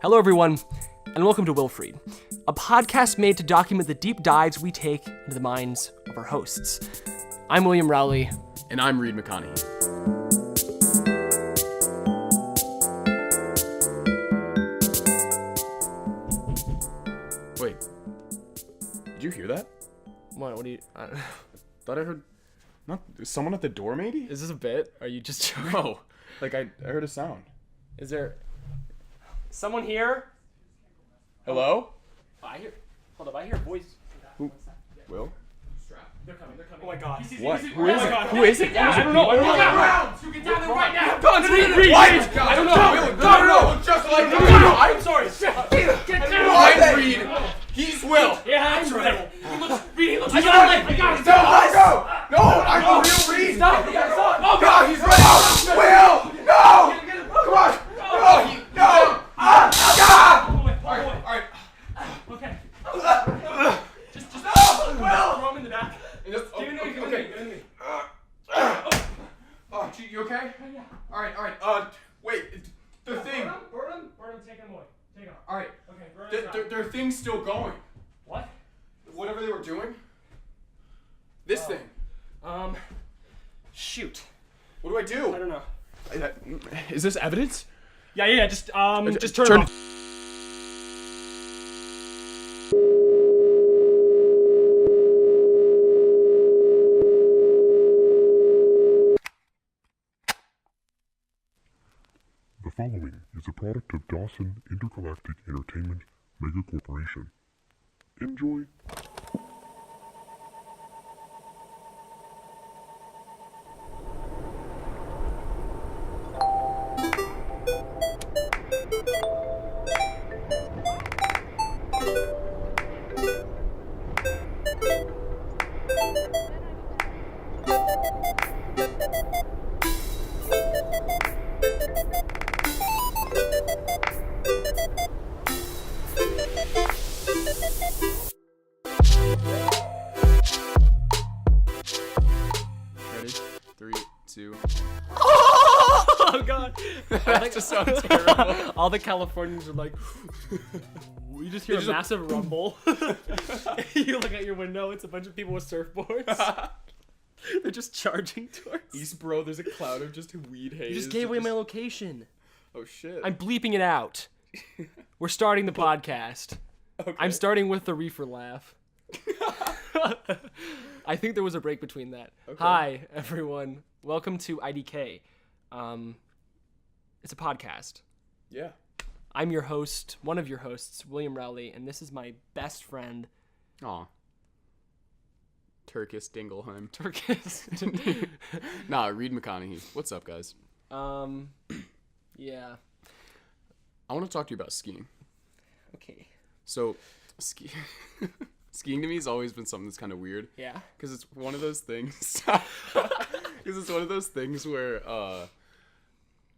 Hello, everyone, and welcome to Wilfried, a podcast made to document the deep dives we take into the minds of our hosts. I'm William Rowley. And I'm Reid McConnaughey. Wait, did you hear that? What do you... Thought I heard... Not someone at the door, maybe? Is this a bit? Are you just joking? No, like I heard a sound. Is there... Someone here? Hello? I hear... Hold up, I hear a voice. Who? Will? They're coming. Oh my god. What? Who is it? Who is it? I don't know. You get down there right now. Go on, Reid. I don't know. No. Just like I'm sorry. Get down. I'm Reid. He's Will. Yeah, I'm right. He looks... I got it. No, I'm the real Reid. Stop. Oh God, he's right. Will. No. Come on. No. All right. Okay. Just throw him in the back. Okay. Oh, you okay? Yeah. All right. Wait. The thing. Burnam, take him away. Take him. All right. Okay. Their thing's still going. What? Whatever they were doing. This thing. Shoot. What do I do? I don't know. Is this evidence? Yeah. Just turn it off. The following is a product of Dawson Intergalactic Entertainment Mega Corporation. Enjoy. Ready? 3, 2. Oh god. That just sounds terrible. All the Californians are like, you just hear a massive rumble. You look out your window, it's a bunch of people with surfboards. They're just charging towards. East, bro, there's a cloud of just weed haze. You just gave away my location. Oh shit. I'm bleeping it out. We're starting the podcast. Okay. I'm starting with the reefer laugh. I think there was a break between that. Okay. Hi, everyone. Welcome to IDK. It's a podcast. Yeah. I'm your host, one of your hosts, William Rowley, and this is my best friend, Aw. Turkis Dingleheim. Turkis. Nah, Reid McConnaughey. What's up, guys? Yeah. I want to talk to you about skiing. Okay. So, skiing to me has always been something that's kind of weird. Yeah. Because it's one of those things. Where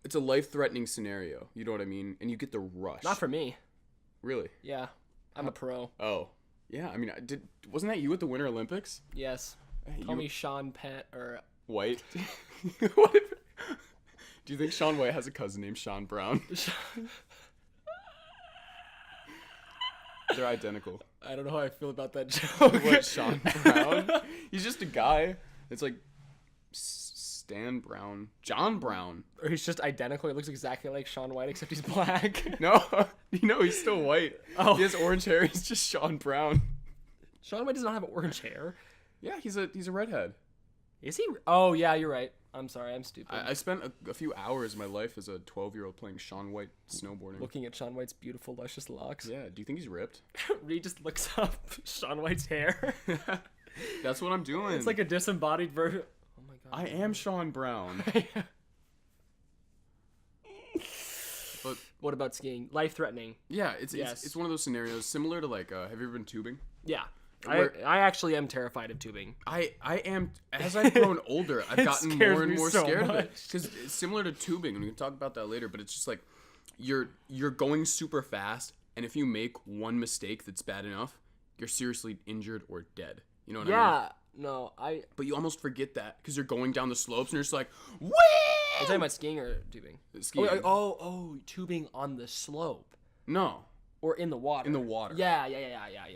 it's a life-threatening scenario. You know what I mean? And you get the rush. Not for me. Really? Yeah. I'm a pro. Oh. Yeah, I mean, wasn't that you at the Winter Olympics? Yes. Call me Sean Pett or... White? Do you think Shaun White has a cousin named Sean Brown? They're identical. I don't know how I feel about that joke. What, Sean Brown? He's just a guy. It's like Stan Brown. John Brown. Or he's just identical. He looks exactly like Shaun White, except he's black. No, he's still white. Oh. He has orange hair. He's just Sean Brown. Shaun White does not have orange hair. Yeah, he's a redhead. Is he? Oh, yeah, you're right. I'm sorry, I'm stupid. I spent a few hours of my life as a 12-year-old playing Shaun White snowboarding. Looking at Shaun White's beautiful, luscious locks. Yeah, do you think he's ripped? Reid just looks up Shaun White's hair. That's what I'm doing. It's like a disembodied version. Oh my god. I am Sean Brown. But what about skiing? Life-threatening. yeah, it's one of those scenarios similar to like, have you ever been tubing? Yeah. I actually am terrified of tubing. I am, as I've grown older, I've gotten more and more scared of it. Because it's similar to tubing, and we can talk about that later, but it's just like, you're going super fast, and if you make one mistake that's bad enough, you're seriously injured or dead. You know what I mean? No, But you almost forget that because you're going down the slopes and you're just like, whee! you talking about skiing or tubing? Skiing. Oh, tubing on the slope. No. Or in the water. In the water. Yeah.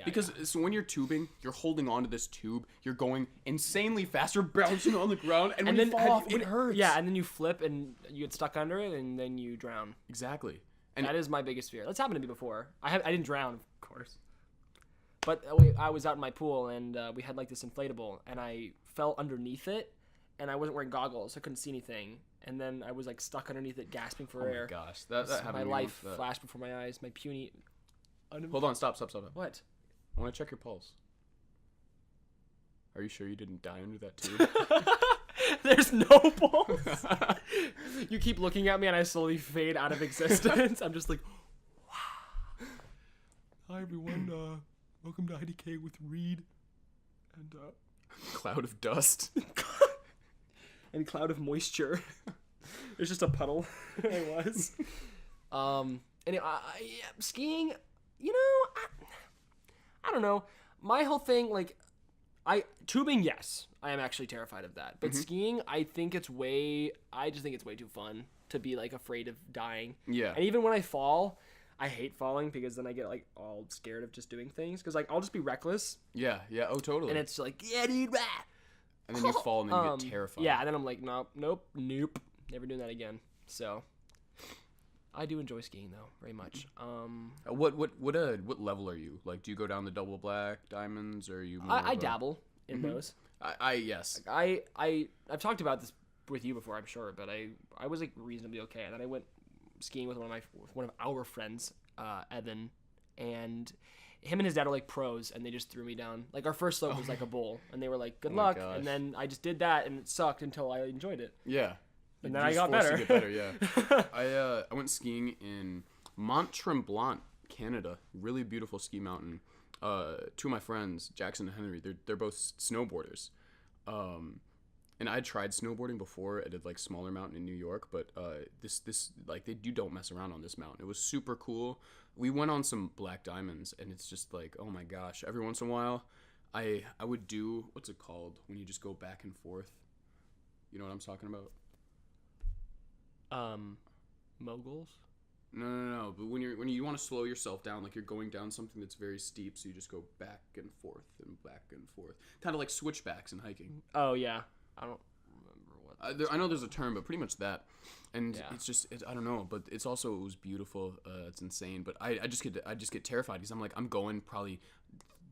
Because so when you're tubing, you're holding onto this tube. You're going insanely fast. You're bouncing on the ground, and when you fall off, it hurts. Yeah, and then you flip and you get stuck under it, and then you drown. Exactly. And that is my biggest fear. That's happened to me before. I didn't drown, of course. But I was out in my pool, and we had like this inflatable, and I fell underneath it, and I wasn't wearing goggles, so I couldn't see anything. And then I was like stuck underneath it, gasping for air. Oh my gosh, that happened. My life flashed before my eyes. My puny. Hold on, stop. What? I want to check your pulse. Are you sure you didn't die under that tube? There's no pulse. You keep looking at me, and I slowly fade out of existence. I'm just like, wow. Hi everyone. Welcome to IDK with Reid. And cloud of dust. And cloud of moisture. There's just a puddle. I was. And skiing. You know, I don't know. My whole thing, like, tubing, yes, I am actually terrified of that. But skiing, I just think it's way too fun to be, like, afraid of dying. Yeah. And even when I fall, I hate falling because then I get, like, all scared of just doing things. Because, like, I'll just be reckless. Yeah, oh, totally. And it's like, yeah, dude, rah! And then you fall and then you get terrified. Yeah, and then I'm like, nope, never doing that again. So... I do enjoy skiing though, very much. What level are you? Like, do you go down the double black diamonds, or are you? I dabble in those. Yes. I've talked about this with you before, I'm sure, but I was like reasonably okay, and then I went skiing with one of our friends, Evan, and him and his dad are like pros, and they just threw me down. Like our first slope was like a bowl, and they were like, "Good luck," and then I just did that, and it sucked until I enjoyed it. Yeah. And then I got better. To get better, yeah. I went skiing in Mont Tremblant, Canada. Really beautiful ski mountain. Two of my friends, Jackson and Henry, they're both snowboarders. And I tried snowboarding before at a like smaller mountain in New York, but this like you don't mess around on this mountain. It was super cool. We went on some black diamonds, and it's just like, oh my gosh. Every once in a while, I would do, what's it called when you just go back and forth? You know what I'm talking about? Moguls? No. But when you want to slow yourself down, like you're going down something that's very steep, so you just go back and forth and back and forth, kind of like switchbacks in hiking. Oh yeah, I don't remember what. I know there's a term, but pretty much that. And yeah. It's just I don't know, but it was beautiful. It's insane, but I just get terrified because I'm like I'm going probably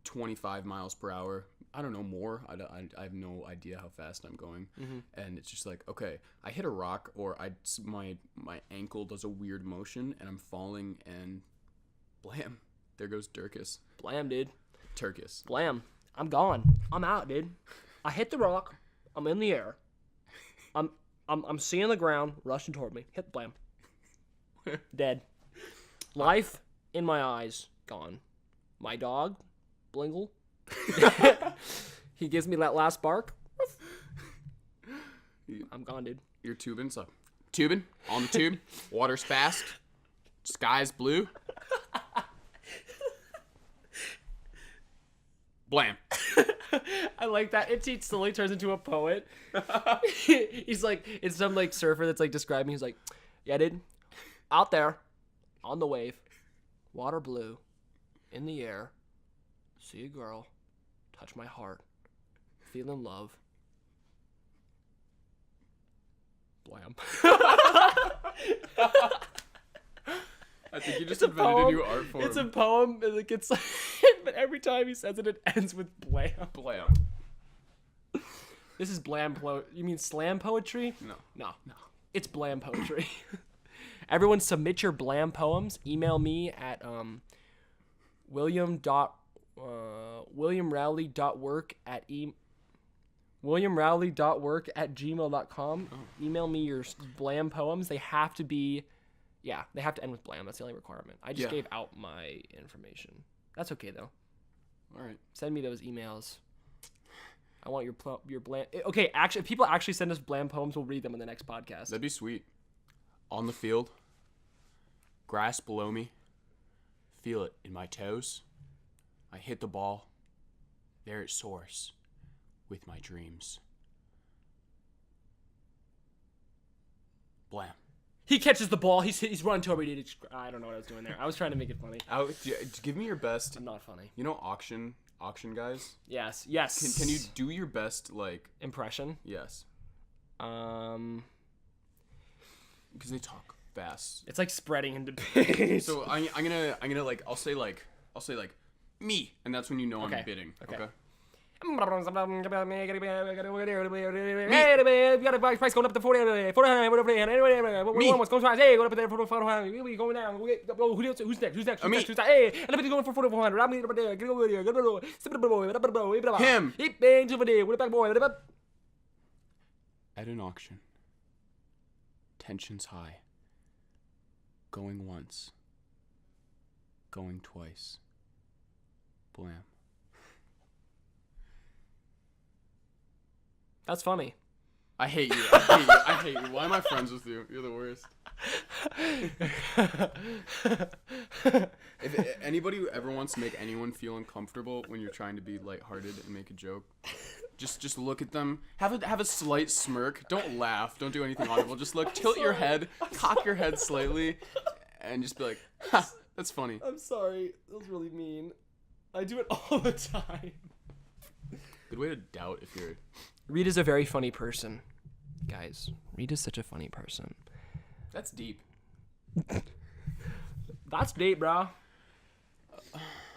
25 miles per hour. I don't know more. I have no idea how fast I'm going, and it's just like, okay, I hit a rock or my ankle does a weird motion and I'm falling and blam, there goes Durkis. Blam, dude. Turkis. Blam. I'm gone. I'm out, dude. I hit the rock. I'm in the air. I'm seeing the ground rushing toward me. Hit blam. Dead. Life in my eyes gone. My dog, Blingle. He gives me that last bark. I'm gone, dude. You're tubing, so tubing on the tube. Water's fast. Sky's blue. Blam. I like that. It slowly turns into a poet. He's like, it's some like surfer that's like describing. He's like, yeah, dude, out there on the wave, water blue, in the air, see a girl, touch my heart, feel in love. Blam. I think you just invented a new art form. It's a poem, and it gets, but every time he says it, it ends with blam. Blam. This is blam You mean slam poetry? No. It's blam poetry. Everyone submit your blam poems. Email me at williamrowley.work@gmail.com. Email me your blam poems. They have to be, they have to end with blam. That's the only requirement. I just gave out my information. That's okay though. All right. Send me those emails. I want your blam. Okay, actually, if people actually send us blam poems, we'll read them in the next podcast. That'd be sweet. On the field, grass below me, feel it in my toes. I hit the ball, there it soars with my dreams. Blam. He catches the ball. He's running to me. I don't know what I was doing there. I was trying to make it funny. Give me your best. I'm not funny. You know auction guys? Yes. Can you do your best like impression? Yes. Because they talk fast. It's like spreading into base. So I'm gonna like I'll say like me, and that's when you know I'm bidding. Okay. Price going up to 40. 400. Me. What's going on? Hey, go up there for 400. We going down. Who's next? Hey, and I'm going for 400. I'm going there. Get over here. Him. What about boy? At an auction. Tensions high. Going once. Going twice. Blam. That's funny. I hate you. Why am I friends with you? You're the worst. If anybody who ever wants to make anyone feel uncomfortable when you're trying to be lighthearted and make a joke, just look at them. Have a slight smirk. Don't laugh. Don't do anything audible. Just look. Tilt your head. Cock your head slightly, and just be like, "Ha, that's funny." I'm sorry. That was really mean. I do it all the time. Good way to doubt if you're... Reid is a very funny person. Guys, Reid is such a funny person. That's deep. That's deep, bro.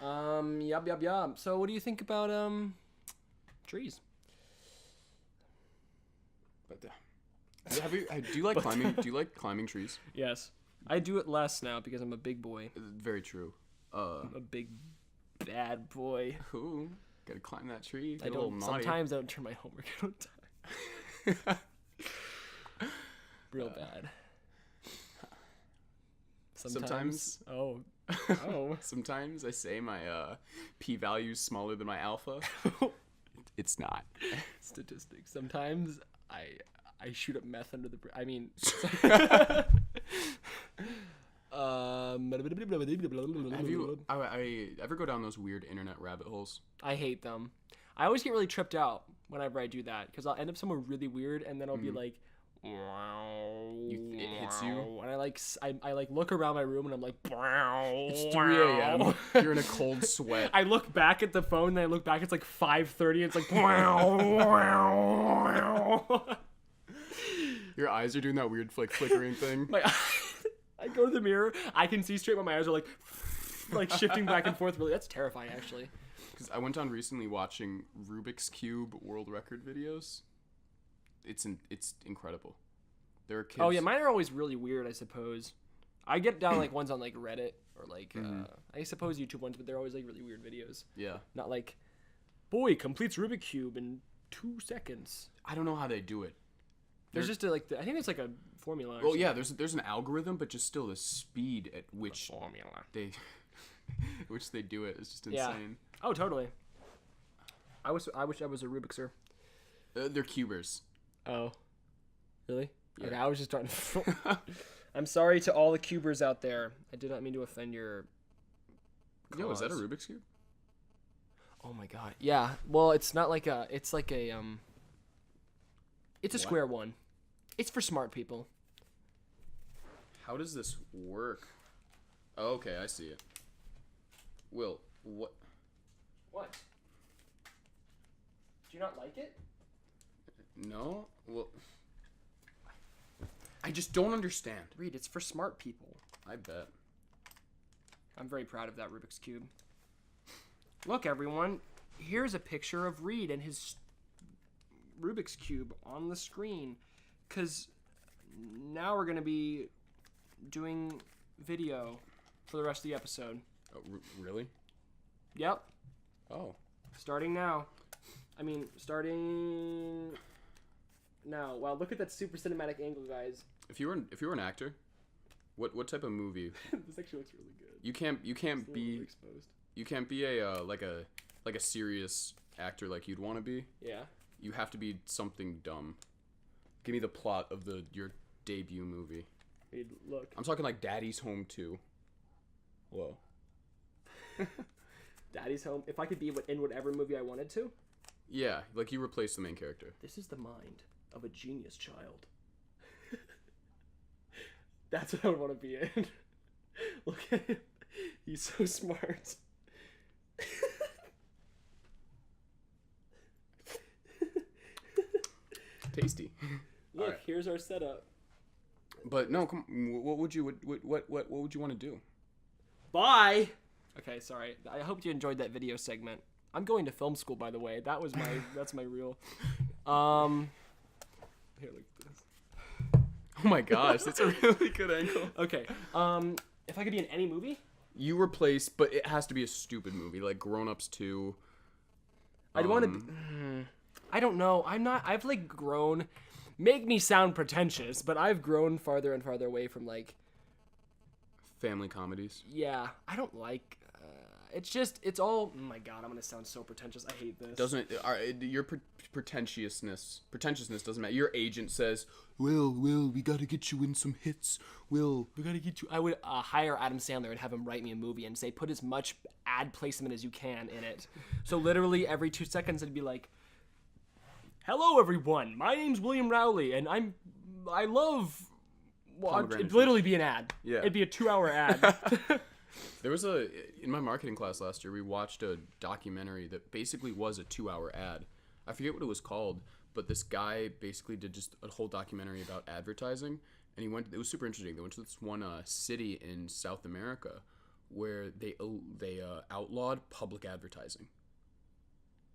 Yup. So what do you think about trees? But do you like climbing? Do you like climbing trees? Yes. I do it less now because I'm a big boy. Very true. I'm a big bad boy. Ooh, gotta climb that tree. I don't. Sometimes I don't turn my homework in on time. Real bad. Sometimes. Oh. Sometimes I say my p-value's smaller than my alpha. It's not. Statistics. Sometimes I shoot up meth under the. I mean. Have you I ever go down those weird internet rabbit holes? I hate them. I always get really tripped out whenever I do that because I'll end up somewhere really weird and then I'll be like, it hits you, and I look around my room and I'm like, it's 3 a.m. You're in a cold sweat. I look back at the phone and I look back, it's like 5:30. It's like, your eyes are doing that weird flickering thing. I go to the mirror. I can see straight, but my eyes are like shifting back and forth. Really, that's terrifying, actually. Because I went on recently watching Rubik's Cube world record videos. It's incredible. There are kids. Oh yeah, mine are always really weird. I suppose. I get down like ones on like Reddit or like I suppose YouTube ones, but they're always like really weird videos. Yeah. Not like, boy completes Rubik's Cube in 2 seconds. I don't know how they do it. There's just I think there's like a formula. Well, yeah, there's an algorithm, but just still the speed at which they do it is just insane. Yeah. Oh, totally. I wish I was a Rubikser. They're cubers. Oh, really? Yeah. Okay, I was just starting. I'm sorry to all the cubers out there. I did not mean to offend your cause. Yo, is that a Rubik's Cube? Oh my god. Yeah. Well, it's not like a. It's like a It's a square one. It's for smart people. How does this work? Oh, okay, I see it. Will, what? What? Do you not like it? No? Well, I just don't understand. Reid, it's for smart people. I bet. I'm very proud of that Rubik's Cube. Look, everyone. Here's a picture of Reid and his Rubik's Cube on the screen. Because now we're going to be doing video for the rest of the episode. Oh, really? Yep. Oh. Starting now. Starting now. Wow, look at that super cinematic angle, guys. If you were an actor, what type of movie? This actually looks really good. You can't be exposed. You can't be a like a serious actor like you'd want to be. Yeah. You have to be something dumb. Give me the plot of your debut movie. Reid, look. I'm talking like Daddy's Home 2. Whoa. Daddy's Home. If I could be in whatever movie I wanted to. Yeah, like you replace the main character. This is the mind of a genius child. That's what I would want to be in. Look at him. He's so smart. Tasty. Look, right. Here's our setup. But no, come. What would you want to do? Bye. Okay, sorry. I hope you enjoyed that video segment. I'm going to film school, by the way. That's my real. Here, look at this. Oh my gosh, that's a really good angle. Okay. If I could be in any movie, You replace, but it has to be a stupid movie, like Grown Ups 2. I'd want to. I don't know. I've like grown. Make me sound pretentious, but I've grown farther and farther away from like. Family comedies. Yeah, I don't like. It's all. Oh my god, I'm gonna sound so pretentious. I hate this. Doesn't your pretentiousness doesn't matter. Your agent says, "Will, we gotta get you in some hits. Will, we gotta get you." I would hire Adam Sandler and have him write me a movie and say, put as much ad placement as you can in it. So literally every 2 seconds it'd be like, "Hello everyone, my name's William Rowley, and I love." Well, it'd literally be an ad. Yeah. It'd be a 2-hour ad. There was in my marketing class last year, we watched a documentary that basically was a 2-hour ad. I forget what it was called, but this guy basically did just a whole documentary about advertising, and it was super interesting. They went to this one city in South America where they outlawed public advertising.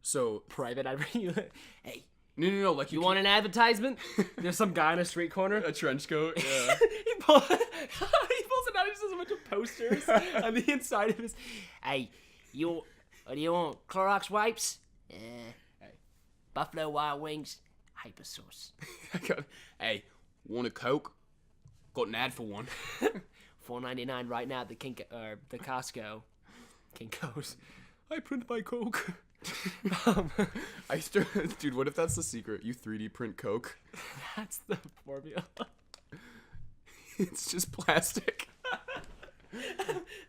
So Private advertising. Hey, no, like you want an advertisement? There's some guy in a street corner. a trench coat. Yeah. he pulls it out. He just has a bunch of posters on the inside of his. Hey, do you want Clorox wipes? Hey, Buffalo Wild Wings, hyper sauce. Hey, want a Coke? Got an ad for one. $4.99 right now at the Costco. Kinko's. I print my Coke. Dude, what if that's the secret? You 3D print Coke. That's the formula. It's just plastic.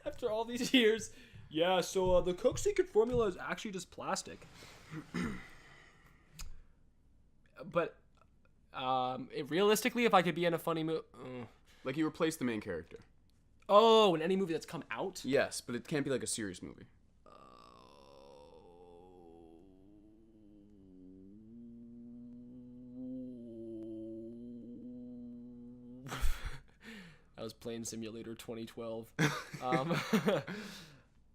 After all these years. Yeah, so the Coke secret formula is actually just plastic. But realistically, if I could be in a funny movie... Like you replace the main character. Oh, in any movie that's come out? Yes, but it can't be like a serious movie. I was playing Simulator 2012.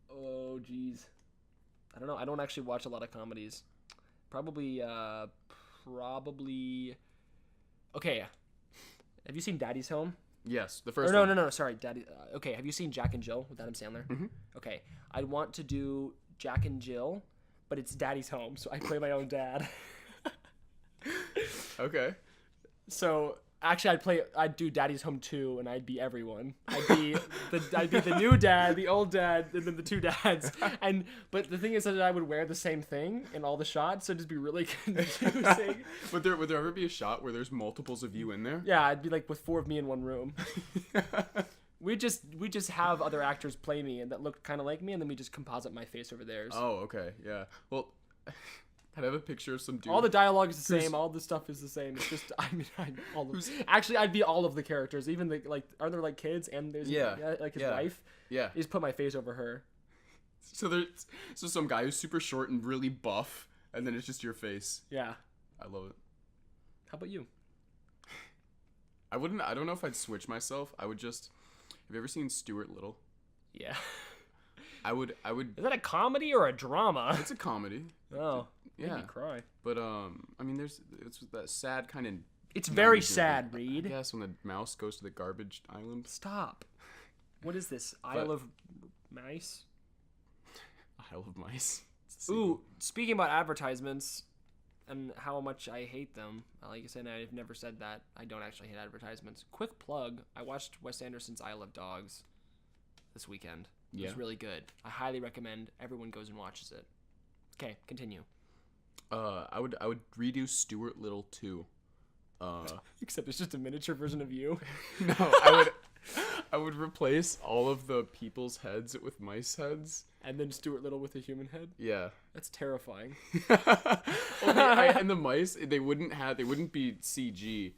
Oh, jeez. I don't know. I don't actually watch a lot of comedies. Probably. Okay. Have you seen Daddy's Home? Yes, the first one. one. No, sorry. Daddy. Okay, have you seen Jack and Jill with Adam Sandler? Mm-hmm. Okay. I'd want to do Jack and Jill, but it's Daddy's Home, so I play my own dad. Okay. So actually, I'd do Daddy's Home 2, and I'd be everyone. I'd be the new dad, the old dad, and then the two dads. But the thing is that I would wear the same thing in all the shots, so it'd just be really confusing. Would there ever be a shot where there's multiples of you in there? Yeah, I'd be like with 4 of me in one room. We just have other actors play me and that look kind of like me, and then we just composite my face over theirs. Oh, okay, yeah. Well, I'd have a picture of some dude. All the dialogue is the same. All the stuff is the same. It's just actually I'd be all of the characters. Even are there like kids and there's like his wife. Yeah. You just put my face over her. So some guy who's super short and really buff, and then it's just your face. Yeah. I love it. How about you? I don't know if I'd switch myself. I would just. Have you ever seen Stuart Little? Yeah. I would. Is that a comedy or a drama? It's a comedy. Oh. Yeah. Made me cry. But I mean, it's that sad kind of. It's very sad, Reid. Yes, when the mouse goes to the garbage island. Stop. What is this? Isle of Mice? Isle of Mice. Ooh, speaking about advertisements and how much I hate them. Like I said, I've never said that. I don't actually hate advertisements. Quick plug. I watched Wes Anderson's Isle of Dogs this weekend. It was really good. I highly recommend everyone goes and watches it. Okay, continue. I would redo Stuart Little 2. Except it's just a miniature version of you. No, I would replace all of the people's heads with mice heads. And then Stuart Little with a human head? Yeah. That's terrifying. And the mice, they wouldn't be CG.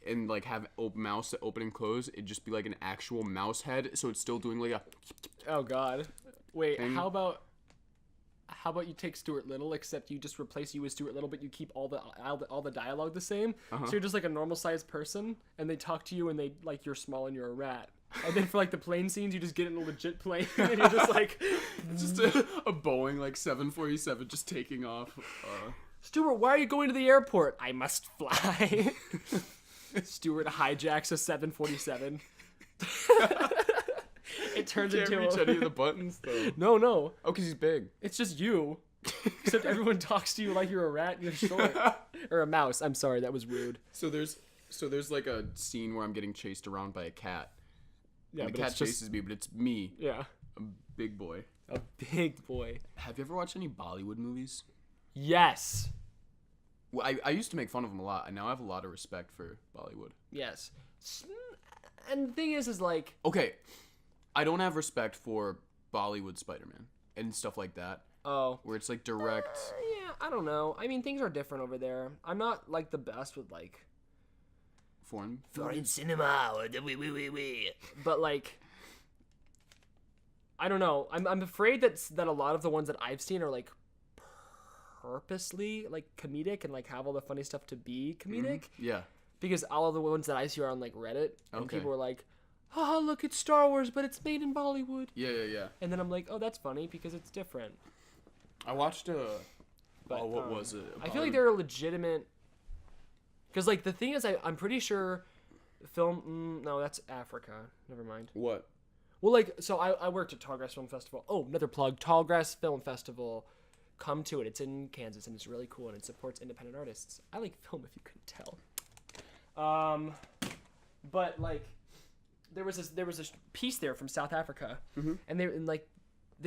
and like have mouse that open and close, it'd just be like an actual mouse head, so it's still doing like a. Oh God! Wait, thing. how about you take Stuart Little, except you just replace you with Stuart Little, but you keep all the dialogue the same. So you're just like a normal sized person, and they talk to you, and they like you're small and you're a rat. And then for like the plane scenes, you just get in a legit plane, and you're just like, just a Boeing like 747 just taking off. Stuart, why are you going to the airport? I must fly. Stuart hijacks a 747. It turns Can't into reach any of the buttons though. No. Oh, because he's big. It's just you. Except everyone talks to you like you're a rat and you're short. Or a mouse. I'm sorry, that was rude. So there's like a scene where I'm getting chased around by a cat. Yeah, and the cat chases me, but it's me. Yeah. A big boy. A big boy. Have you ever watched any Bollywood movies? Yes. Well, I used to make fun of them a lot, and now I have a lot of respect for Bollywood. Yes. And the thing is like... Okay, I don't have respect for Bollywood Spider-Man and stuff like that. Oh. Where it's like direct... Yeah, I don't know. I mean, things are different over there. I'm not like the best with like... Foreign cinema. But like... I don't know. I'm afraid that a lot of the ones that I've seen are like purposely like comedic and like have all the funny stuff to be comedic. Yeah. Because all of the ones that I see are on like Reddit, and Okay. people are like, "Oh, look, it's Star Wars, but it's made in Bollywood." Yeah. And then I'm like, "Oh, that's funny because it's different." I watched But what was it? I feel like they're legitimate. Because like the thing is, I'm pretty sure film. No, that's Africa. Never mind. What? Well, like so, I worked at Tallgrass Film Festival. Oh, another plug: Tallgrass Film Festival. Come to it. It's in Kansas, and it's really cool, and it supports independent artists. I like film, if you couldn't tell. But like, there was a piece there from South Africa, and they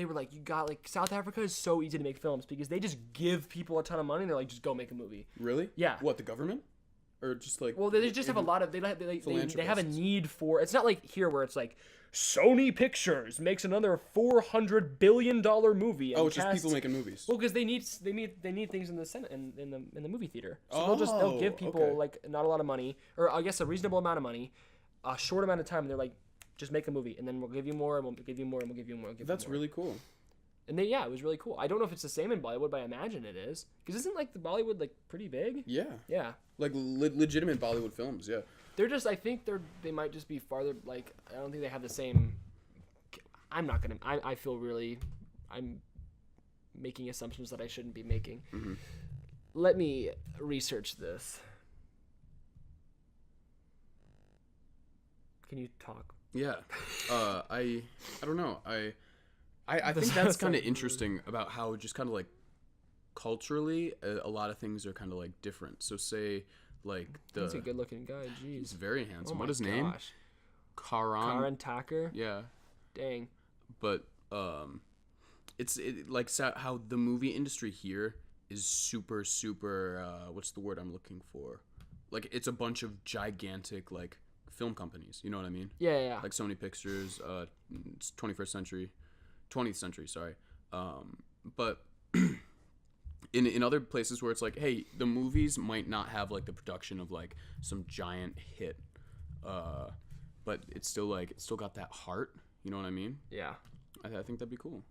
were like, you got like South Africa is so easy to make films because they just give people a ton of money and they're like, just go make a movie. Really? Yeah. What, the government? Or just like... Well, they just have a lot of they have a Philanthropists. need for. It's not like here where it's like Sony Pictures makes another $400 billion movie. And Oh, it's just people making movies. Well, because they need things in the in the movie theater. So they'll give people okay. like not a lot of money, or I guess a reasonable amount of money, a short amount of time. And they're like, just make a movie, and then we'll give you more, and we'll give you more, and we'll give you more. That's really cool. And it was really cool. I don't know if it's the same in Bollywood, but I imagine it is. Because isn't like the Bollywood like pretty big? Yeah. Yeah. Like legitimate Bollywood films, yeah. They're just, I think they might just be farther, like, I don't think they have the same, I feel really, I'm making assumptions that I shouldn't be making. Mm-hmm. Let me research this. Can you talk? Yeah. I don't know. I think that's kind of interesting about how just kind of like culturally a lot of things are kind of like different. So say like He's a good looking guy, jeez. He's very handsome. Oh What my his name? gosh. Karan Tucker? Yeah. Dang. But it's like how the movie industry here is super what's the word I'm looking for? Like it's a bunch of gigantic like film companies, you know what I mean? Yeah. Like Sony Pictures, 20th century, sorry. But in other places where it's like, hey, the movies might not have like the production of like some giant hit, but it's still got that heart, you know what I mean? Yeah. I think that'd be cool.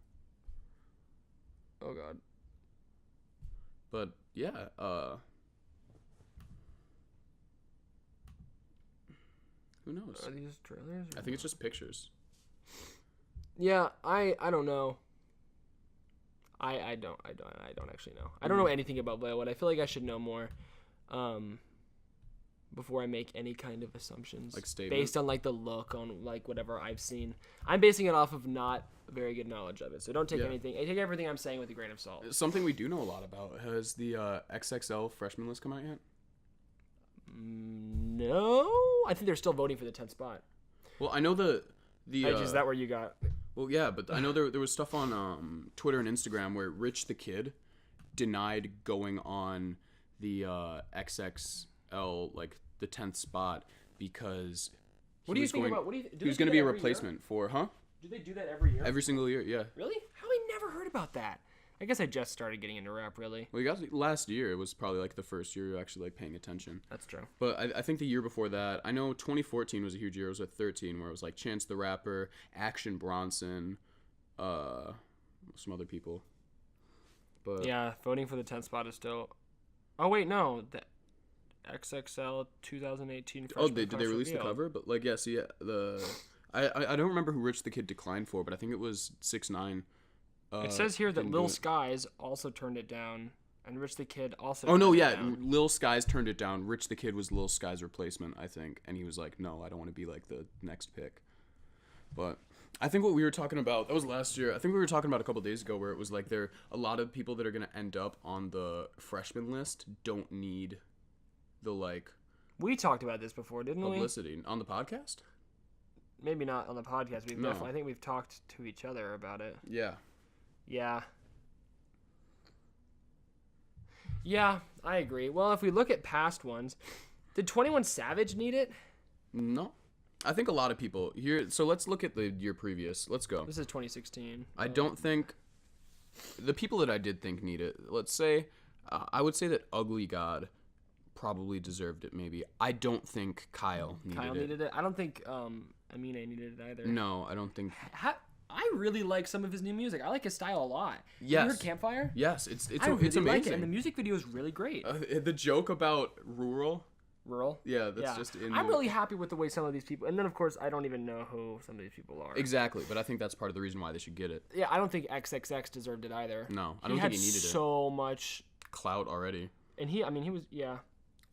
Oh god. But yeah, who knows? Are these trailers? I think it's just pictures. Yeah, I don't know. I don't actually know. I don't know anything about Bollywood. I feel like I should know more before I make any kind of assumptions. Like statement? Based on like the look on like whatever I've seen. I'm basing it off of not very good knowledge of it. So don't take anything. I take everything I'm saying with a grain of salt. Something we do know a lot about. Has the XXL freshman list come out yet? No. I think they're still voting for the 10th spot. Well, I know the is that where you got? Well, yeah, but I know there was stuff on Twitter and Instagram where Rich the Kid denied going on the XXL, like the 10th spot, because What do you think about? He was going to be a replacement for, huh? Do they do that every year? Every single year, yeah. Really? How have I never heard about that? I guess I just started getting into rap, really. Well, you got last year. It was probably like the first year you were actually like paying attention. That's true. But I think the year before that, I know 2014 was a huge year. It was at 13, where it was like Chance the Rapper, Action Bronson, some other people. But yeah, voting for the 10th spot is still. Oh wait, no, the XXL 2018. Did they release the cover? But like, yeah, see, I don't remember who Rich the Kid declined for, but I think it was 6ix9ine. It says here that Lil Skies also turned it down, and Rich the Kid also. Oh no, yeah, Lil Skies turned it down. Rich the Kid was Lil Skies' replacement, I think, and he was like, "No, I don't want to be like the next pick." But I think what we were talking about, that was last year. I think we were talking about a couple days ago, where it was like a lot of people that are gonna end up on the freshman list don't need the like. We talked about this before, didn't publicity on the podcast? Maybe not on the podcast. I think we've talked to each other about it. Yeah. Yeah. Yeah, I agree. Well, if we look at past ones, did 21 Savage need it? No. I think a lot of people here. So let's look at the year previous. Let's go. This is 2016. I don't think the people that I did think need it. Let's say, I would say that Ugly God probably deserved it. Maybe I don't think Kyle needed it. I don't think Amine needed it either. No, I don't think. I really like some of his new music. I like his style a lot. Yes. Have you heard Campfire? Yes, it's really amazing. Like it, and the music video is really great. The joke about rural. Yeah, that's just in. I'm really happy with the way some of these people, and then of course I don't even know who some of these people are. Exactly, but I think that's part of the reason why they should get it. Yeah, I don't think XXX deserved it either. No, I don't think he needed it. So much clout already. And he was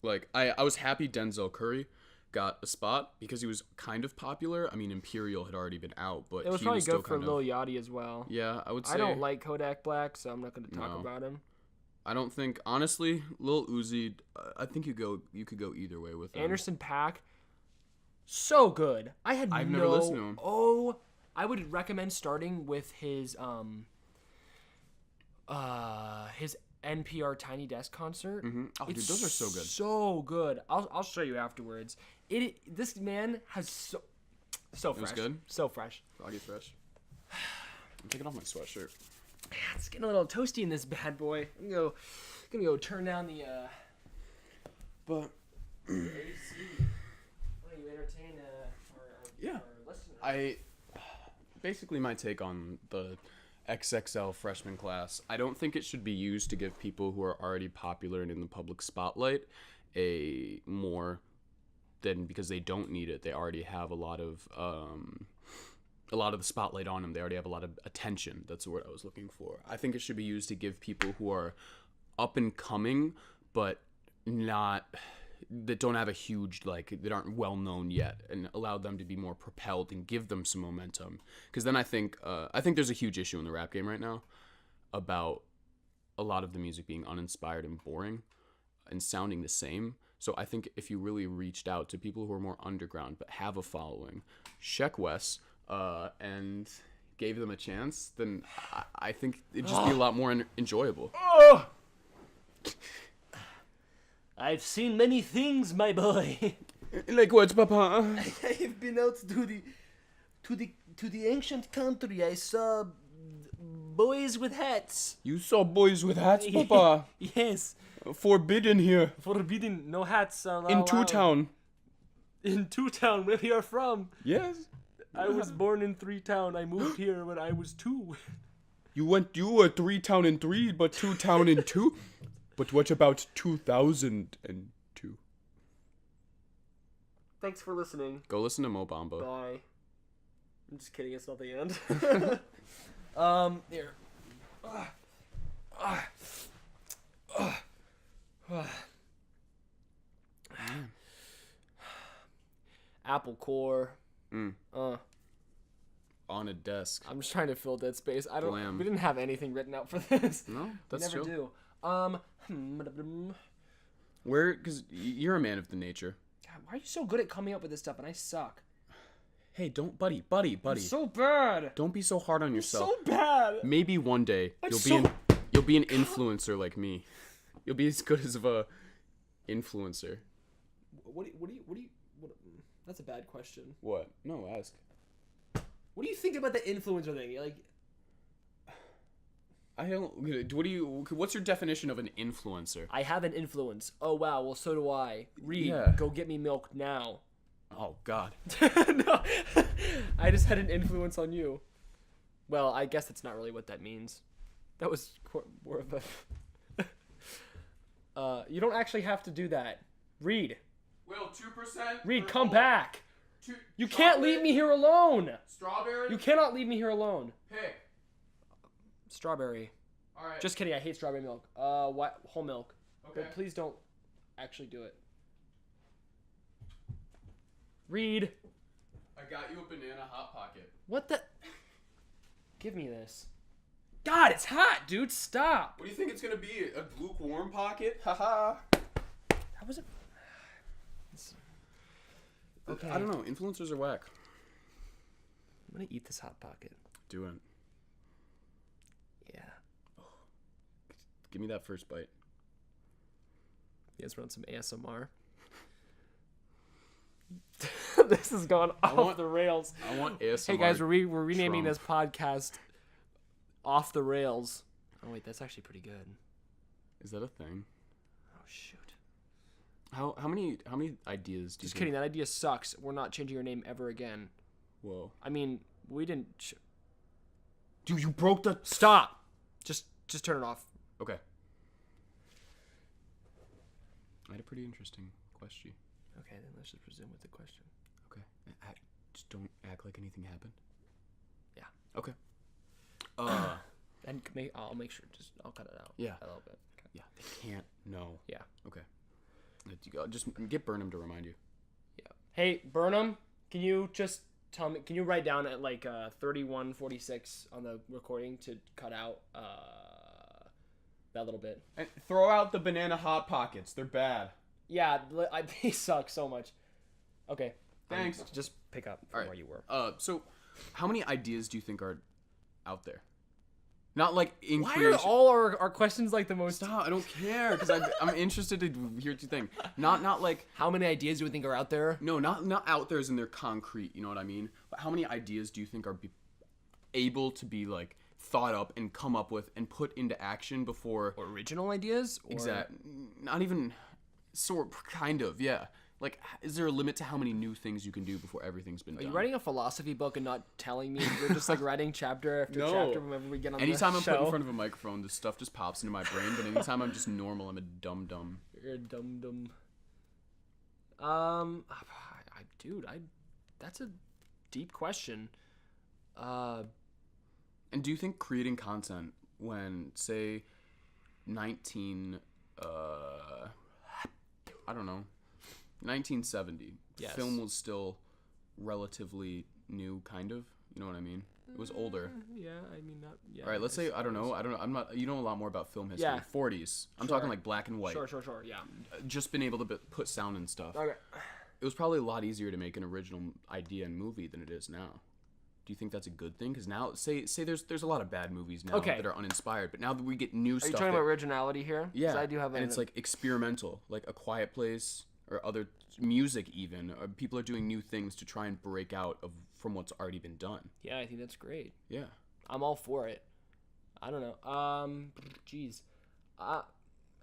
Like I was happy Denzel Curry got a spot because he was kind of popular. I mean, Imperial had already been out, but it was probably good for Lil Yachty as well. Yeah, I would say. I don't like Kodak Black, so I'm not going to talk about him. I don't think, honestly, Lil Uzi. I think you could go either way with him. Anderson .Paak, so good. I've never listened to him. Oh, I would recommend starting with his NPR Tiny Desk concert. Mm-hmm. Oh, dude, those are so good. So good. I'll show you afterwards. This man has so fresh. It was good? So fresh. Froggy fresh. I'm taking off my sweatshirt. Man, it's getting a little toasty in this bad boy. I'm gonna go turn down the But AC. Why don't you entertain our listeners? Basically my take on the XXL freshman class. I don't think it should be used to give people who are already popular and in the public spotlight a more than because they don't need it. They already have a lot of the spotlight on them. They already have a lot of attention. That's the word I was looking for. I think it should be used to give people who are up and coming, but that don't have a huge, that aren't well known yet, and allow them to be more propelled and give them some momentum. Because then I think there's a huge issue in the rap game right now about a lot of the music being uninspired and boring and sounding the same. So I think if you really reached out to people who are more underground but have a following, Sheck Wes, and gave them a chance, then I think it'd just be a lot more enjoyable. I've seen many things, my boy. Like what, Papa? I have been out to the ancient country. I saw boys with hats. You saw boys with hats, Papa? Yes. Forbidden here. Forbidden, no hats allowed. In Two-Town. In Two-Town, where you're from. Yes. I was born in Three-Town. I moved here when I was 2. You were 3-town in 3, but 2-town in 2? But what about 2002? Thanks for listening. Go listen to Mo Bamba. Bye. I'm just kidding. It's not the end. Here. Apple Core. On a desk. I'm just trying to fill dead space. Blam. We didn't have anything written out for this. No, that's we never true. do. Because you're a man of the nature. God, why are you so good at coming up with this stuff and I suck? Hey, don't, buddy. I'm so bad. Don't be so hard on yourself. So bad. Maybe one day you'll be an influencer like me. You'll be as good as a influencer. What? That's a bad question. What? No, ask. What do you think about the influencer thing? I don't. What's your definition of an influencer? I have an influence. Oh wow. Well, so do I. Reid, go get me milk now. Oh God. No, I just had an influence on you. Well, I guess that's not really what that means. That was more of a. You don't actually have to do that. Reid. Will 2%. Reid, come back. You can't leave me here alone. Strawberry. You cannot leave me here alone. Pick. Strawberry. All right. Just kidding. I hate strawberry milk. What? Whole milk. Okay. But please don't actually do it. Reid. I got you a banana hot pocket. What the? Give me this. God, it's hot, dude. Stop. What do you think it's gonna be? A lukewarm pocket? Haha. How was it? Okay. I don't know. Influencers are whack. I'm gonna eat this hot pocket. Do it. Yeah. Give me that first bite. You guys want some ASMR? This has gone off the rails. I want ASMR. Hey guys, we're renaming this podcast Off the Rails. Oh wait, that's actually pretty good. Is that a thing? Oh shoot. How many ideas do you Just think? kidding, that idea sucks. We're not changing your name ever again. Whoa. I mean, we didn't Dude, you broke the... Stop. Just turn it off. Okay. I had a pretty interesting question. Okay, then let's just resume with the question. Okay. Just don't act like anything happened. Yeah. Okay. And I'll make sure. I'll cut it out. Yeah. A little bit. Okay. Yeah, they can't know. Yeah. Okay. Just get Burnham to remind you. Yeah. Hey, Burnham, can you just tell me? Can you write down at like 31:46 on the recording to cut out that little bit? And throw out the banana hot pockets. They're bad. Yeah, they suck so much. Okay. Thanks. Just pick up from where you were. So, how many ideas do you think are out there? Not like in Why creation. are all our questions like the most? Stop! I don't care because I'm interested to hear what you think. Not like How many ideas do we think are out there? no, not out there as in they're concrete. You know what I mean? But how many ideas do you think are able to be like thought up and come up with and put into action before? Original ideas? Or... Exact. Not even. Kind of. Yeah. Like, is there a limit to how many new things you can do before everything's been done? Are you writing a philosophy book and not telling me? You're just like writing chapter after chapter whenever we get on Anytime the I'm show. put in front of a microphone, this stuff just pops into my brain. But anytime I'm just normal, I'm a dum-dum. You're a dum-dum. Dude, that's a deep question. And do you think creating content when, say, 1970, Yes. film was still relatively new, kind of. You know what I mean? It was older. Yeah, I mean not. Yeah. All right, let's say I don't know. I'm not. You know a lot more about film history. Yeah. 40s. I'm Sure. talking like black and white. Sure. Yeah. Just been able to put sound and stuff. Okay. It was probably a lot easier to make an original idea and movie than it is now. Do you think that's a good thing? Because now, say there's a lot of bad movies now that are uninspired, but now that we get new Are stuff. you talking about originality here? 'Cause Yeah, I do have. and it's like experimental, like A Quiet Place or other music even. Or people are doing new things to try and break out from what's already been done. Yeah, I think that's great. Yeah. I'm all for it. I don't know. Geez.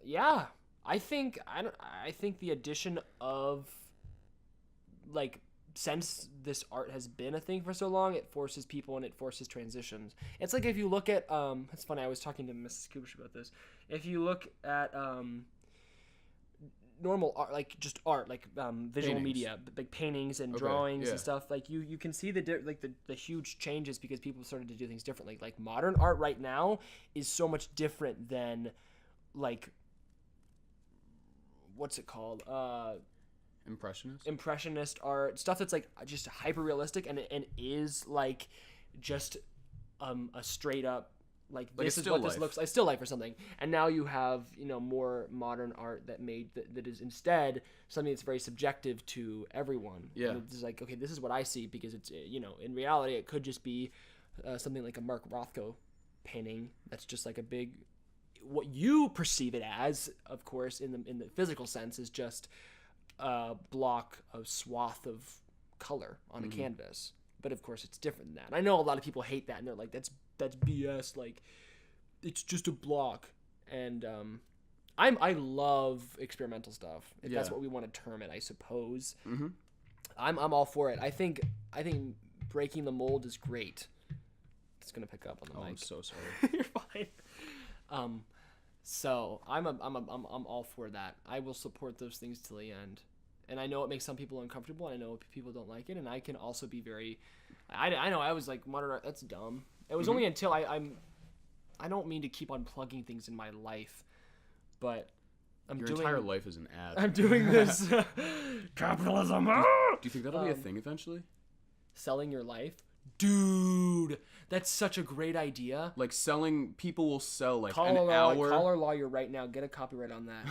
Yeah. I think the addition of like since this art has been a thing for so long, it forces people and it forces transitions. It's like if you look at it's funny, I was talking to Mrs. Kubish about this. If you look at normal art, like just art, like visual media, like paintings and drawings and stuff, like you can see the huge changes because people started to do things differently. Like modern art right now is so much different than like what's it called? Impressionist art, stuff that's like just hyper realistic and is like just a straight up like this is what this looks like, still life or something. And now you have, more modern art that is instead something that's very subjective to everyone. Yeah. And it's like, okay, this is what I see because it's, in reality it could just be something like a Mark Rothko painting that's just like a big, what you perceive it as, of course, in the physical sense is just a block, a swath of color on a canvas. But of course it's different than that. And I know a lot of people hate that and they're like, that's BS. Like it's just a block. And I love experimental stuff. If that's what we want to term it, I suppose. Mm-hmm. I'm all for it. I think breaking the mold is great. It's gonna pick up on the mic. I'm so sorry. You're fine. So I'm all for that. I will support those things till the end. And I know it makes some people uncomfortable. And I know people don't like it. And I can also be very. I know I was like modern art. That's dumb. It was only until I don't mean to keep on plugging things in my life, but Your entire life is an ad. I'm doing this capitalism. Do you think that'll be a thing eventually? Selling your life? Dude, that's such a great idea. Like selling, people will sell like Call an hour. Call our lawyer right now. Get a copyright on that.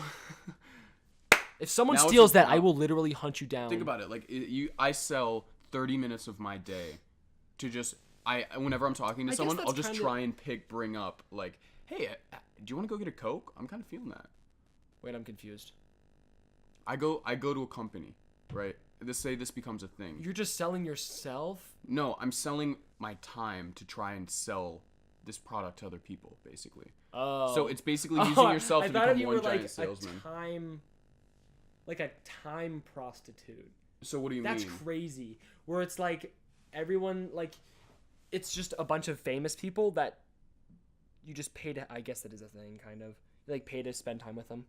If someone steals that, I will literally hunt you down. Think about it. Like I sell 30 minutes of my day to just whenever I'm talking to someone, I'll just try and bring up like, hey, do you want to go get a Coke? I'm kind of feeling that. Wait, I'm confused. I go to a company, right? This becomes a thing. You're just selling yourself? No, I'm selling my time to try and sell this product to other people, basically. Oh. So it's basically using yourself to become one giant salesman. Like a time prostitute. So what do you mean? That's crazy. Where it's like everyone, like, it's just a bunch of famous people that you just pay to, I guess that is a thing, kind of. You, like, pay to spend time with them.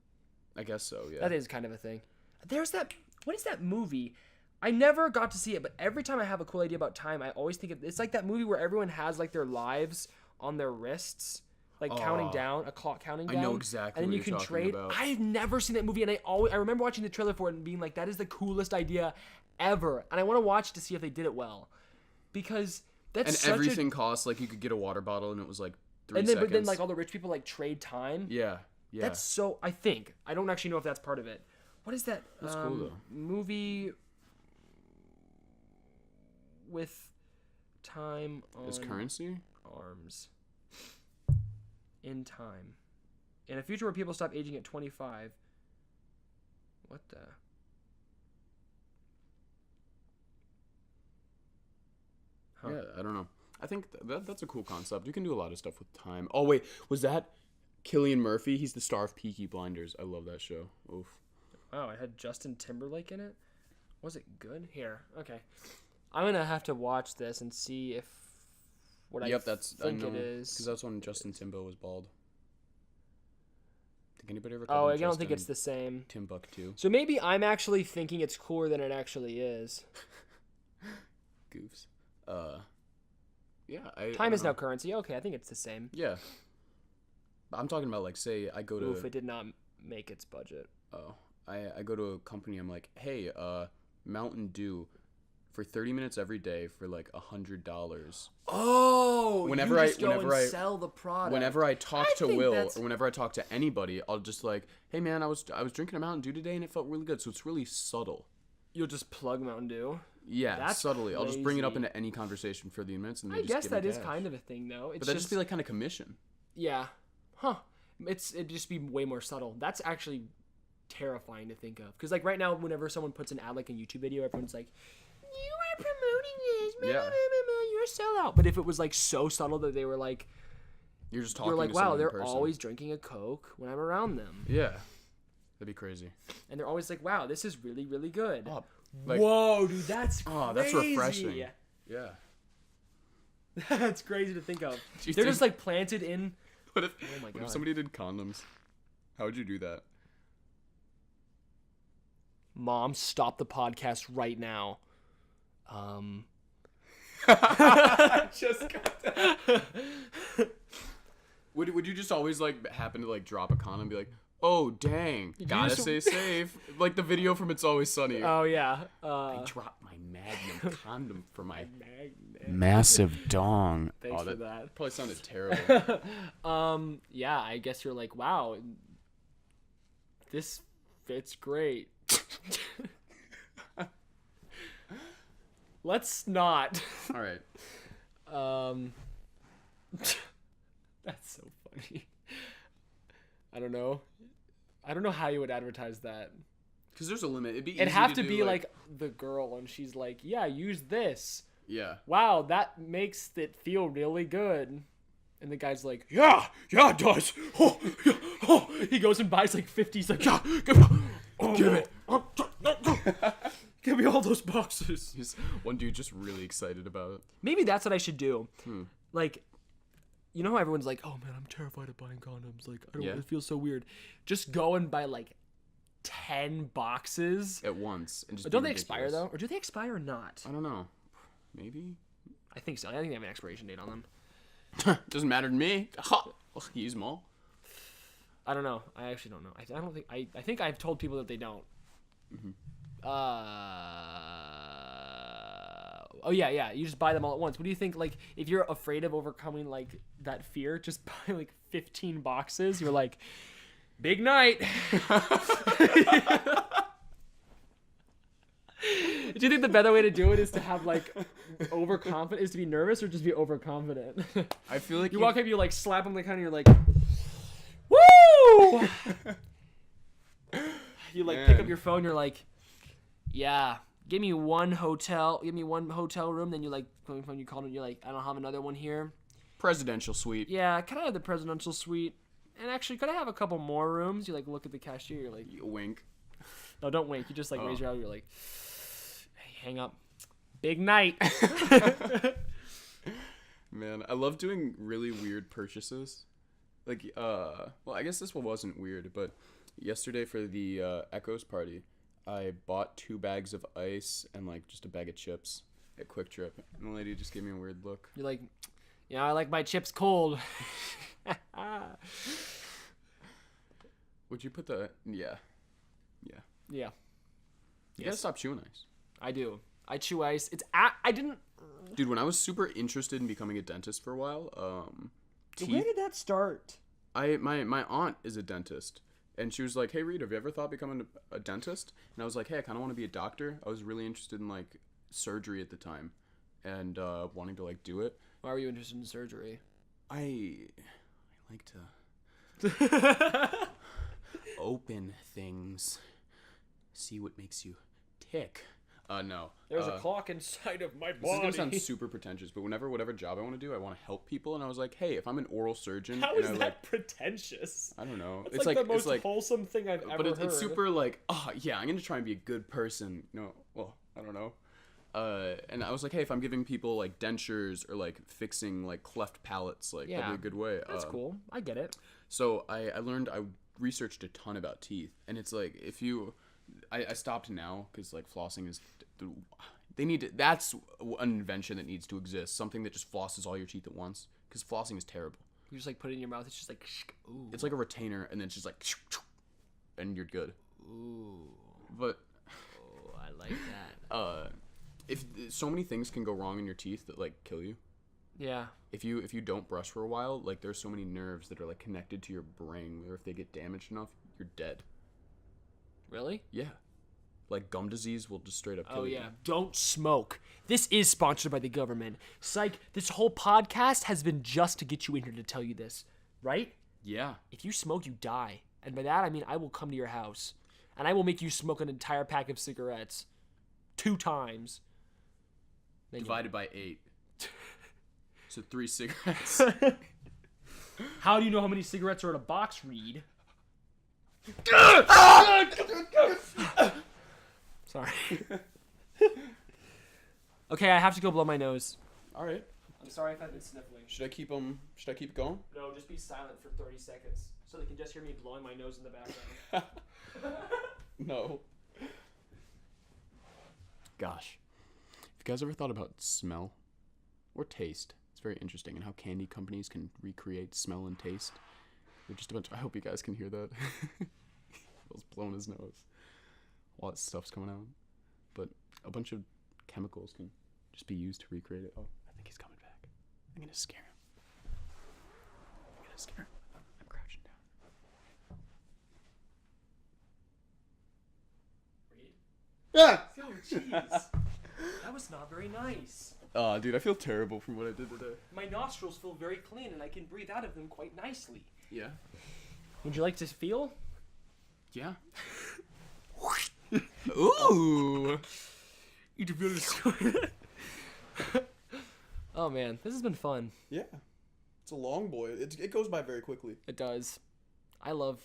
I guess so, yeah. That is kind of a thing. There's that, what is that movie? I never got to see it, but every time I have a cool idea about time, I always think it's like that movie where everyone has, like, their lives on their wrists, like counting down, a clock counting down. I know exactly and then what you you're can talking trade. about. I've never seen that movie, and I remember watching the trailer for it and being like, that is the coolest idea ever. And I want to watch to see if they did it well. Because that's and everything costs, like, you could get a water bottle and it was like 3 and then, seconds. But then, like, all the rich people, like, trade time. Yeah. That's so, I think. I don't actually know if that's part of it. What is that That's cool, though. movie with time on Is currency? arms? In time. In a future where people stop aging at 25. What the? Huh. Yeah, I don't know. I think that's a cool concept. You can do a lot of stuff with time. Oh, wait. Was that Cillian Murphy? He's the star of Peaky Blinders. I love that show. Oof. Wow, it had Justin Timberlake in it? Was it good? Here. Okay. I'm going to have to watch this and see if what I think it is. Because that's when Justin Timbo was bald. Think anybody ever I don't think it's the same. Timbuktu. So maybe I'm actually thinking it's cooler than it actually is. Goofs. Yeah. Time is now currency. Okay, I think it's the same. Yeah. I'm talking about, like, say I go to... Oof, it did not make its budget. Oh. I go to a company, I'm like, hey, Mountain Dew for 30 minutes every day for like $100. Oh, whenever you I just go and sell the product. Whenever I talk to Will or whenever I talk to anybody, I'll just like, hey man, I was drinking a Mountain Dew today and it felt really good. So it's really subtle. You'll just plug Mountain Dew. Yeah, that's subtly. crazy. I'll just bring it up into any conversation for the minutes, and they I just guess give that me is cash. kind of a thing, though. But that'd just be like kind of commission. Yeah, huh? It'd just be way more subtle. That's actually terrifying to think of, because like right now, whenever someone puts an ad like a YouTube video, everyone's like, "You are promoting this, yeah. You're a sellout." But if it was like so subtle that they were like, you're just talking. You're like, to wow, someone they're in person. always drinking a Coke when I'm around them. Yeah, that'd be crazy. And they're always like, wow, this is really, really good. Oh, like, whoa, dude, that's crazy. Oh, that's refreshing. Yeah. That's crazy to think of. They're just like planted in. What if, oh my God. What if somebody did condoms? How would you do that? Mom, stop the podcast right now. Just got that. Would you just always like happen to like drop a condom and be like, oh dang, gotta stay safe, like the video from It's Always Sunny? Oh yeah. I dropped my Magnum condom for my massive dong. Thanks for that. Probably sounded terrible. Yeah, I guess you're like, wow, this fits great. Let's not. All right. That's so funny. I don't know how you would advertise that. Because there's a limit. It'd have to be like the girl, and she's like, "Yeah, use this." Yeah. Wow, that makes it feel really good. And the guy's like, yeah, it does. Oh, yeah, oh. He goes and buys like 50. He's like, yeah, give it. Give me all those boxes. One dude just really excited about it. Maybe that's what I should do. Like, you know how everyone's like, oh man, I'm terrified of buying condoms. Like, I don't. It feels so weird. Just go and buy like 10 boxes at once. And just don't they expire though? Or do they expire or not? I don't know. Maybe. I think so. I think they have an expiration date on them. Doesn't matter to me. Use them all. I don't know. I actually don't know. I don't think. I think I've told people that they don't. Oh yeah. You just buy them all at once. What do you think? Like, if you're afraid of overcoming like that fear, just buy like 15 boxes. You're like, big night. Do you think the better way to do it is to have like overconfident, is to be nervous, or just be overconfident? I feel like you walk up, you like slap them like kind of, you're like, woo! You like pick up your phone, you're like, yeah, give me one hotel room. Then you like, when you call them, you're like, I don't have another one here. Presidential suite. Yeah, can I have the presidential suite? And actually, could I have a couple more rooms? You like look at the cashier, you're like, you wink. No, don't wink. You just like raise your arm. You're like, hey, hang up. Big night. Man, I love doing really weird purchases. Like, well, I guess this one wasn't weird, but yesterday for the Echoes party, I bought 2 bags of ice and like just a bag of chips at Quick Trip, and the lady just gave me a weird look. You're like, I like my chips cold. Would you put the Yeah. You gotta stop chewing ice. I do. I chew ice. I didn't. Dude, when I was super interested in becoming a dentist for a while, Where did that start? My aunt is a dentist, and she was like, "Hey Reid, have you ever thought becoming a dentist?" And I was like, "Hey, I kind of want to be a doctor." I was really interested in like surgery at the time, and wanting to like do it. Why were you interested in surgery? I like to open things, see what makes you tick. No. There's a clock inside of my body. This is gonna sound super pretentious, but whatever job I want to do, I want to help people, and I was like, hey, if I'm an oral surgeon, how is that pretentious? I don't know. It's like the most wholesome thing I've ever heard. But it's super like, yeah, I'm gonna try and be a good person. No, well, I don't know. And I was like, hey, if I'm giving people like dentures or like fixing like cleft palates, like that'd be a good way. That's cool. I get it. So I researched a ton about teeth, and it's like I stopped now because like flossing is that's an invention that needs to exist, something that just flosses all your teeth at once, because flossing is terrible. You just like put it in your mouth, it's just like ooh. It's like a retainer, and then it's just like and you're good. Ooh. But I like that. If so many things can go wrong in your teeth that like kill you. Yeah. If you don't brush for a while, like there's so many nerves that are like connected to your brain where if they get damaged enough, you're dead. Really? Yeah. Like gum disease will just straight up kill you. Oh yeah. Don't smoke. This is sponsored by the government. Psych, this whole podcast has been just to get you in here to tell you this, right? Yeah. If you smoke, you die. And by that I mean I will come to your house and I will make you smoke an entire pack of cigarettes 2 times. Then divided by 8. So 3 cigarettes. How do you know how many cigarettes are in a box, Reid? Sorry. Okay, I have to go blow my nose. All right. I'm sorry if I've been sniffling. Should I keep it going? No, just be silent for 30 seconds so they can just hear me blowing my nose in the background. No. Gosh. Have you guys ever thought about smell or taste? It's very interesting, and how candy companies can recreate smell and taste. They're just a bunch. I hope you guys can hear that. Will's blowing his nose while that stuff's coming out. But a bunch of chemicals can just be used to recreate it. Oh, I think he's coming back. I'm gonna scare him. I'm crouching down. Reid? Yeah. Oh, jeez. That was not very nice. Oh, dude, I feel terrible from what I did today. My nostrils feel very clean, and I can breathe out of them quite nicely. Yeah. Would you like to feel? Yeah. Ooh. You feel this? Oh man, this has been fun. Yeah. It's a long boy. It goes by very quickly. It does. I love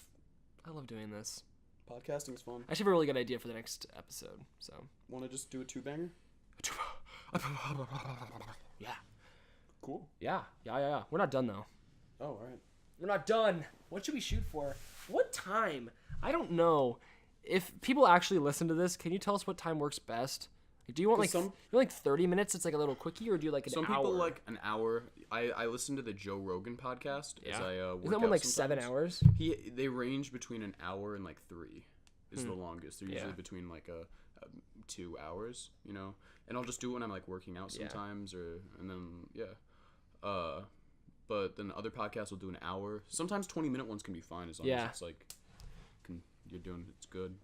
doing this. Podcasting's fun. I actually have a really good idea for the next episode. So want to just do a 2-banger? Yeah. Cool. Yeah. We're not done though. Oh, all right. We're not done. What should we shoot for? What time? I don't know. If people actually listen to this, can you tell us what time works best? Do you want like you like 30 minutes? It's like a little quickie, or do you like an hour? Some people like an hour. I listen to the Joe Rogan podcast. Yeah. As I work Is that one like sometimes. 7 hours? They range between an hour and like 3 is the longest. They're usually between like 2 hours, you know. And I'll just do it when I'm like working out sometimes, and then but then other podcasts will do an hour. Sometimes 20-minute ones can be fine as long as it's like you're doing it's good.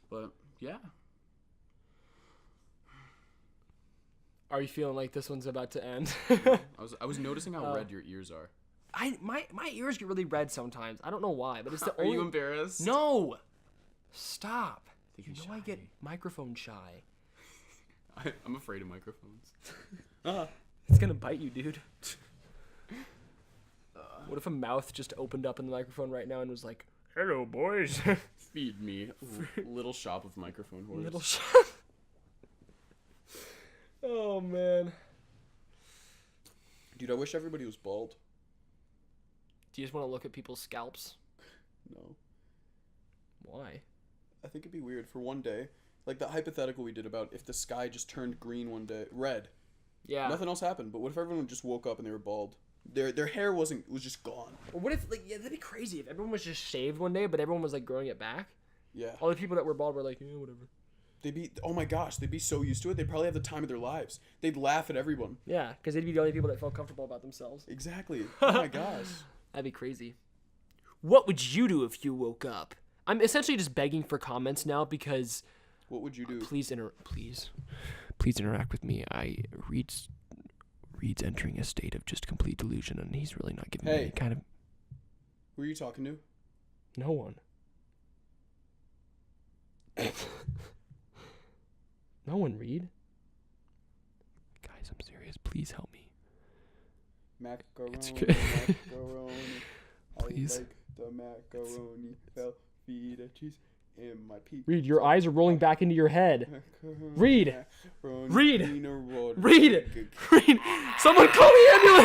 But yeah. Are you feeling like this one's about to end? I was noticing how red your ears are. My ears get really red sometimes. I don't know why, but it's the Are you embarrassed? No. Stop. You know shy. I get microphone shy. I'm afraid of microphones. It's gonna bite you, dude. What if a mouth just opened up in the microphone right now and was like, "Hello, boys." Feed me. Little shop of microphone horse. Little shop. Oh man. Dude, I wish everybody was bald. Do you just want to look at people's scalps? No. Why? I think it'd be weird for one day. Like the hypothetical we did about if the sky just turned green one day, red. Yeah. Nothing else happened. But what if everyone just woke up and they were bald? Their hair was just gone. Or what if that'd be crazy if everyone was just shaved one day, but everyone was like growing it back. Yeah. All the people that were bald were like, yeah, whatever. Oh my gosh, they'd be so used to it. They'd probably have the time of their lives. They'd laugh at everyone. Yeah, because they'd be the only people that felt comfortable about themselves. Exactly. Oh my gosh. That'd be crazy. What would you do if you woke up? I'm essentially just begging for comments now because. What would you do? Please interact with me. Reid's entering a state of just complete delusion, and he's really not giving me any kind of. Who are you talking to? No one. No one, Reid. Guys, I'm serious. Please help me. Macaroni. It's good. Macaroni. Please. I like the macaroni. Velveeta cheese in my pizza. Reid, your eyes are rolling back into your head. Macaroni, Reid. macaroni, Reid. peanut butter. Reid. Someone call the ambulance.